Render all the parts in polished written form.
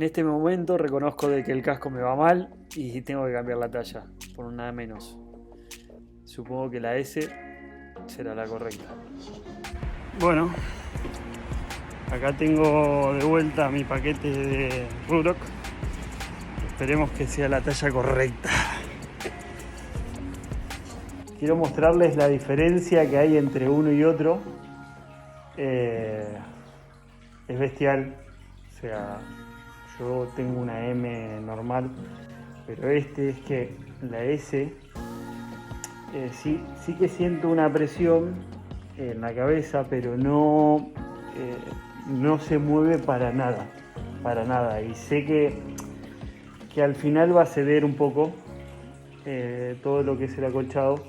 este momento reconozco de que el casco me va mal y tengo que cambiar la talla por una menos. Supongo que la S será la correcta. Bueno, acá tengo de vuelta mi paquete de Ruroc. Esperemos que sea la talla correcta. Quiero mostrarles la diferencia que hay entre uno y otro. Es bestial. O sea, yo tengo una M normal, pero es que la S sí que siento una presión en la cabeza, pero no se mueve para nada. Y sé que al final va a ceder un poco todo lo que es el acolchado.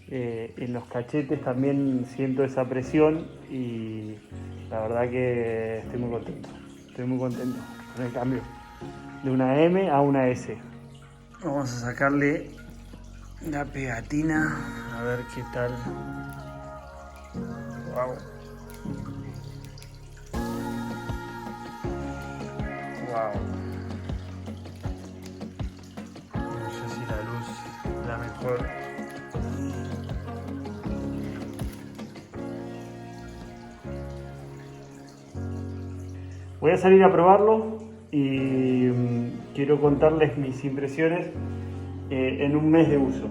En los cachetes también siento esa presión y la verdad que estoy muy contento con el cambio de una M a una S. Vamos a sacarle la pegatina a ver qué tal. Wow. No sé si la luz es la mejor. Voy a salir a probarlo y quiero contarles mis impresiones en un mes de uso.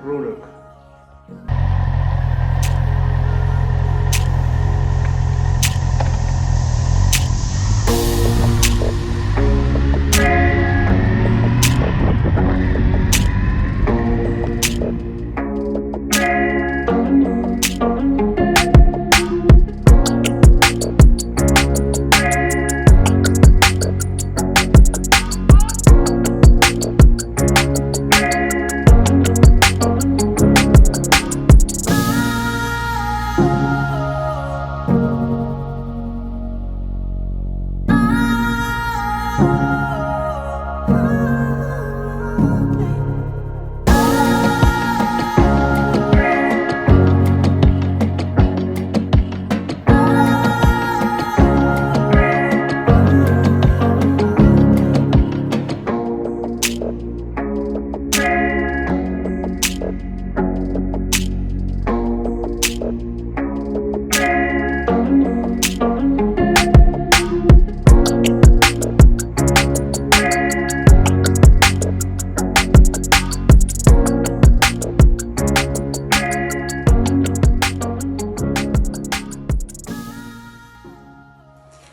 Ruroc.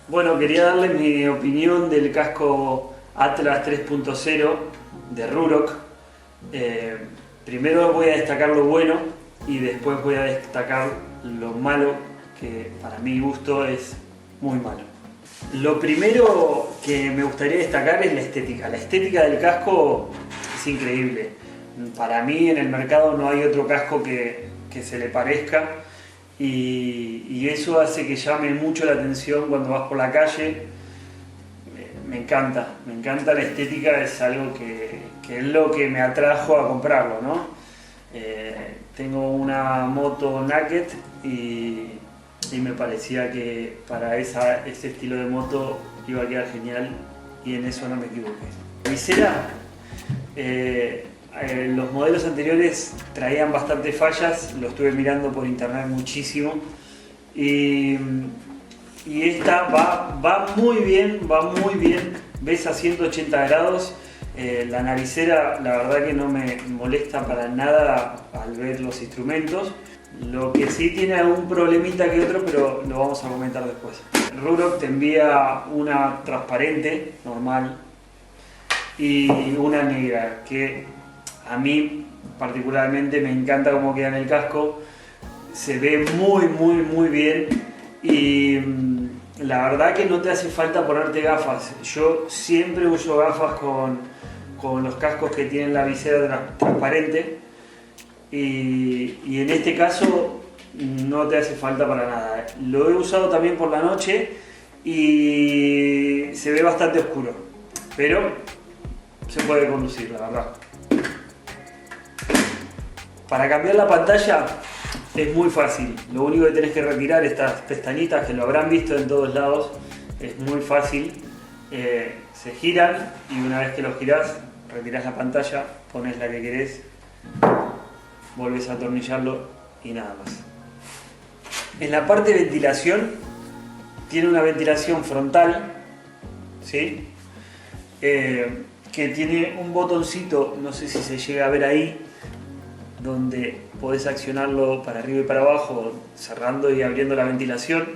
Bueno, quería darles mi opinión del casco Atlas 3.0 de Ruroc. Primero voy a destacar lo bueno y después voy a destacar lo malo, que para mi gusto es muy malo. Lo primero que me gustaría destacar es la estética. La estética del casco es increíble. Para mí en el mercado no hay otro casco que se le parezca. Y eso hace que llame mucho la atención cuando vas por la calle. Me encanta la estética, es algo que es lo que me atrajo a comprarlo, ¿no? Tengo una moto naked y me parecía que para ese estilo de moto iba a quedar genial y en eso no me equivoqué. La visera, los modelos anteriores traían bastantes fallas, lo estuve mirando por internet muchísimo y esta va muy bien, ves a 180 grados. La naricera la verdad que no me molesta para nada al ver los instrumentos. Lo que sí tiene algún problemita que otro, pero lo vamos a comentar después. Ruroc te envía una transparente normal y una negra, que a mí particularmente me encanta cómo queda en el casco. Se ve muy bien y la verdad que no te hace falta ponerte gafas. Yo siempre uso gafas con los cascos que tienen la visera transparente y en este caso no te hace falta para nada. Lo he usado también por la noche y se ve bastante oscuro, pero se puede conducir, la verdad. Para cambiar la pantalla es muy fácil. Lo único que tenés que retirar estas pestañitas que lo habrán visto en todos lados. Es muy fácil. Se giran y una vez que los girás, retirás la pantalla, pones la que querés, volvés a atornillarlo y nada más. En la parte de ventilación, tiene una ventilación frontal, ¿sí? Que tiene un botoncito, no sé si se llega a ver ahí, donde podés accionarlo para arriba y para abajo, cerrando y abriendo la ventilación.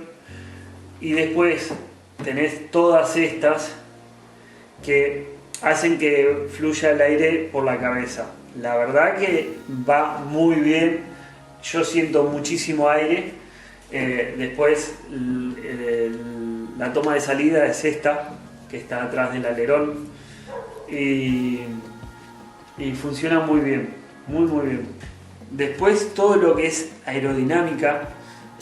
Y después tenés todas estas que hacen que fluya el aire por la cabeza. La verdad que va muy bien, yo siento muchísimo aire. Después la toma de salida es esta, que está atrás del alerón, y funciona muy bien, muy bien. Después todo lo que es aerodinámica,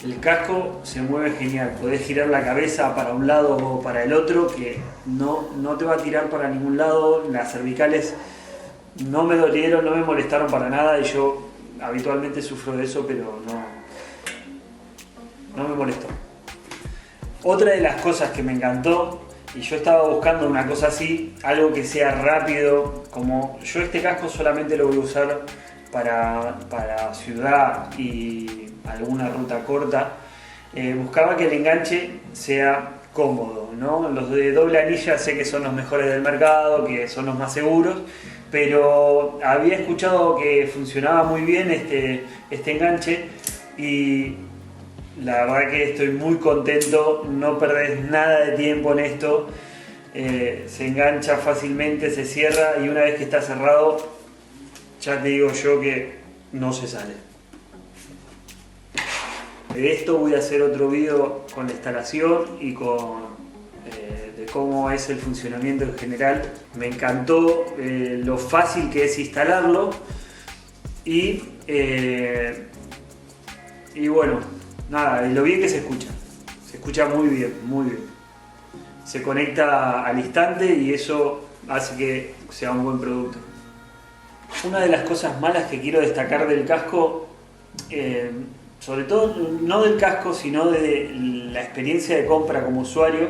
el casco se mueve genial, podés girar la cabeza para un lado o para el otro, que no te va a tirar para ningún lado. Las cervicales no me dolieron, no me molestaron para nada, y yo habitualmente sufro de eso, pero no me molestó. Otra de las cosas que me encantó, y yo estaba buscando una cosa así, algo que sea rápido, como yo este casco solamente lo voy a usar para ciudad y alguna ruta corta, buscaba que el enganche sea cómodo, ¿no? Los de doble anilla sé que son los mejores del mercado, que son los más seguros, pero había escuchado que funcionaba muy bien este enganche, y la verdad que estoy muy contento. No perdés nada de tiempo en esto, se engancha fácilmente, se cierra, y una vez que está cerrado, ya te digo yo que no se sale. De esto voy a hacer otro video con la instalación y de cómo es el funcionamiento en general. Me encantó lo fácil que es instalarlo, y bueno, nada, lo bien que se escucha muy bien, se conecta al instante y eso hace que sea un buen producto. Una de las cosas malas que quiero destacar del casco, sobre todo no del casco sino de la experiencia de compra como usuario,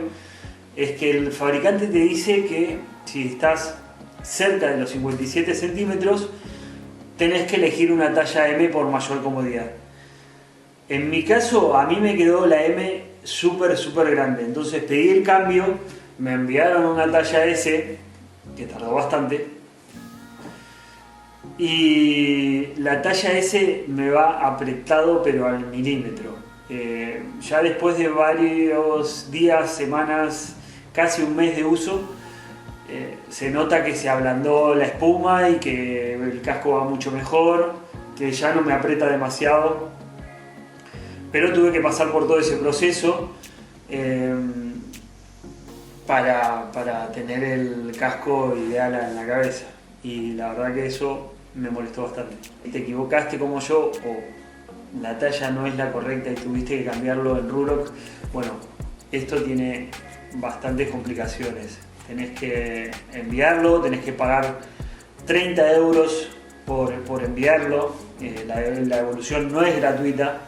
es que el fabricante te dice que si estás cerca de los 57 centímetros tenés que elegir una talla M por mayor comodidad. En mi caso, a mí me quedó la M súper grande, entonces pedí el cambio, me enviaron una talla S, que tardó bastante, y la talla S me va apretado pero al milímetro. Ya después de varios días, semanas, casi un mes de uso, se nota que se ablandó la espuma y que el casco va mucho mejor, que ya no me aprieta demasiado. Pero tuve que pasar por todo ese proceso para tener el casco ideal en la cabeza, y la verdad que eso me molestó bastante. Si te equivocaste como yo o la talla no es la correcta y tuviste que cambiarlo en Ruroc, bueno, esto tiene bastantes complicaciones. Tenés que enviarlo, tenés que pagar 30 euros por enviarlo, la devolución no es gratuita.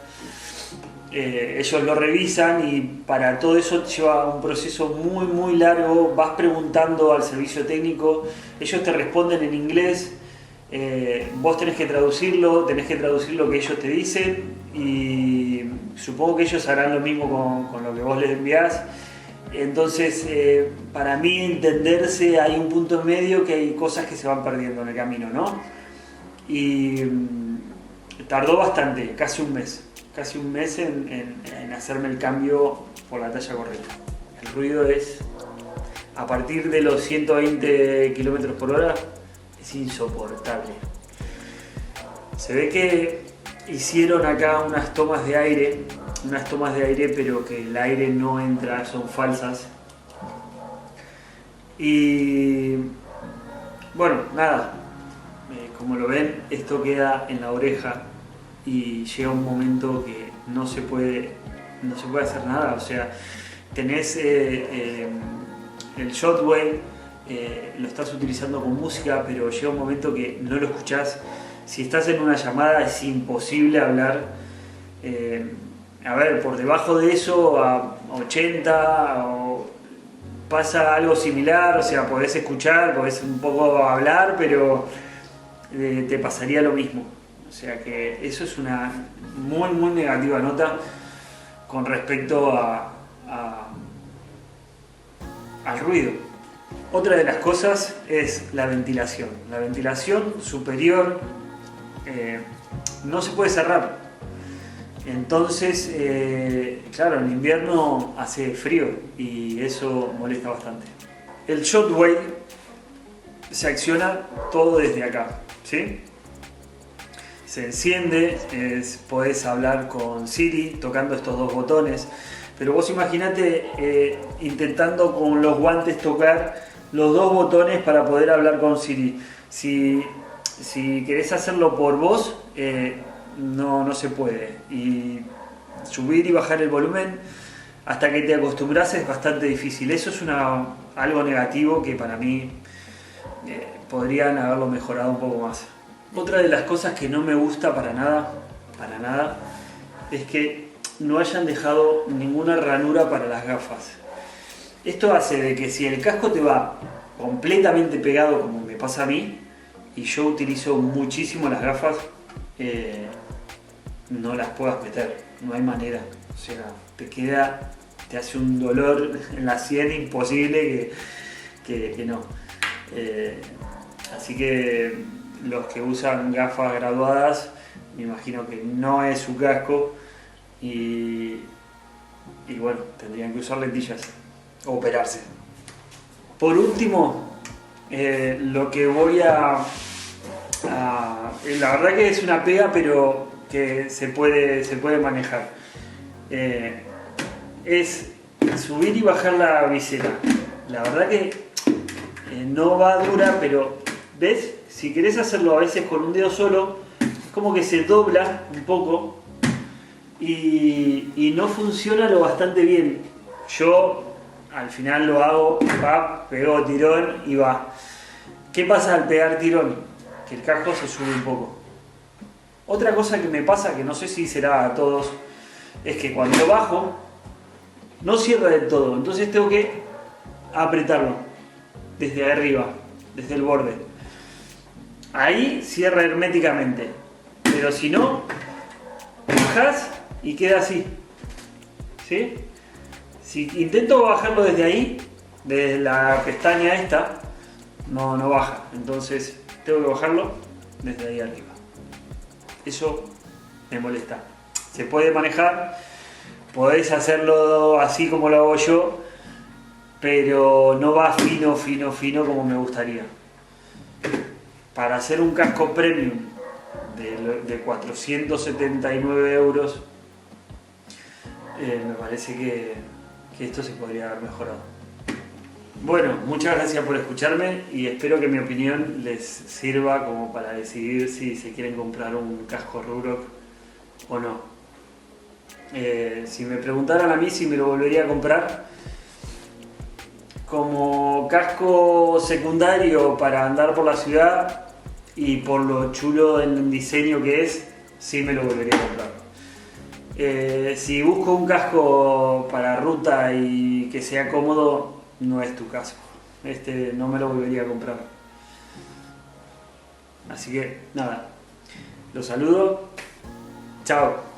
Ellos lo revisan y para todo eso lleva un proceso muy largo. Vas preguntando al servicio técnico, ellos te responden en inglés, vos tenés que traducir lo que ellos te dicen, y supongo que ellos harán lo mismo con lo que vos les enviás. Entonces, para mí entenderse, hay un punto en medio que hay cosas que se van perdiendo en el camino, ¿no? Y tardó bastante, casi un mes en hacerme el cambio por la talla correcta. El ruido es, a partir de los 120 km por hora, es insoportable. Se ve que hicieron acá unas tomas de aire, pero que el aire no entra, son falsas. Y bueno, nada, como lo ven, esto queda en la oreja y llega un momento que no se puede hacer nada. O sea, tenés el Shotwave, lo estás utilizando con música, pero llega un momento que no lo escuchás, Si estás en una llamada es imposible hablar, a ver, por debajo de eso a 80 o pasa algo similar, o sea, podés escuchar, podés un poco hablar, pero te pasaría lo mismo. O sea que eso es una muy muy negativa nota con respecto al ruido. Otra de las cosas es la ventilación. La ventilación superior no se puede cerrar. Entonces, claro, en invierno hace frío y eso molesta bastante. El Shotwave se acciona todo desde acá, ¿sí? Se enciende, podés hablar con Siri tocando estos dos botones, pero vos imaginate intentando con los guantes tocar los dos botones para poder hablar con Siri. Si querés hacerlo por voz, no se puede. Y subir y bajar el volumen hasta que te acostumbras es bastante difícil. Eso es algo negativo que para mí podrían haberlo mejorado un poco más. Otra de las cosas que no me gusta para nada, es que no hayan dejado ninguna ranura para las gafas. Esto hace de que si el casco te va completamente pegado, como me pasa a mí, y yo utilizo muchísimo las gafas, no las puedas meter, no hay manera. O sea, te hace un dolor en la sien imposible que no. Así que los que usan gafas graduadas, me imagino que no es su casco y bueno, tendrían que usar lentillas o operarse. Por último, lo que voy la verdad que es una pega, pero que se puede manejar. Es subir y bajar la visera. La verdad que no va dura, pero ¿ves? Si querés hacerlo a veces con un dedo solo, es como que se dobla un poco y no funciona lo bastante bien. Yo al final lo hago, pego tirón y va. ¿Qué pasa al pegar tirón? Que el casco se sube un poco. Otra cosa que me pasa, que no sé si será a todos, es que cuando bajo no cierra del todo, entonces tengo que apretarlo desde arriba, desde el borde. Ahí cierra herméticamente, pero si no, bajás y queda así, ¿sí? Si intento bajarlo desde ahí, desde la pestaña esta, no baja, entonces tengo que bajarlo desde ahí arriba. Eso me molesta. Se puede manejar, podéis hacerlo así como lo hago yo, pero no va fino como me gustaría. Para hacer un casco premium de 479 euros, me parece que esto se podría haber mejorado. Bueno, muchas gracias por escucharme y espero que mi opinión les sirva como para decidir si se quieren comprar un casco Ruroc o no. Si me preguntaran a mí si me lo volvería a comprar como casco secundario para andar por la ciudad y por lo chulo en diseño que es, sí me lo volvería a comprar. Si busco un casco para ruta y que sea cómodo, no es tu caso. Este no me lo volvería a comprar. Así que nada, los saludo. Chao.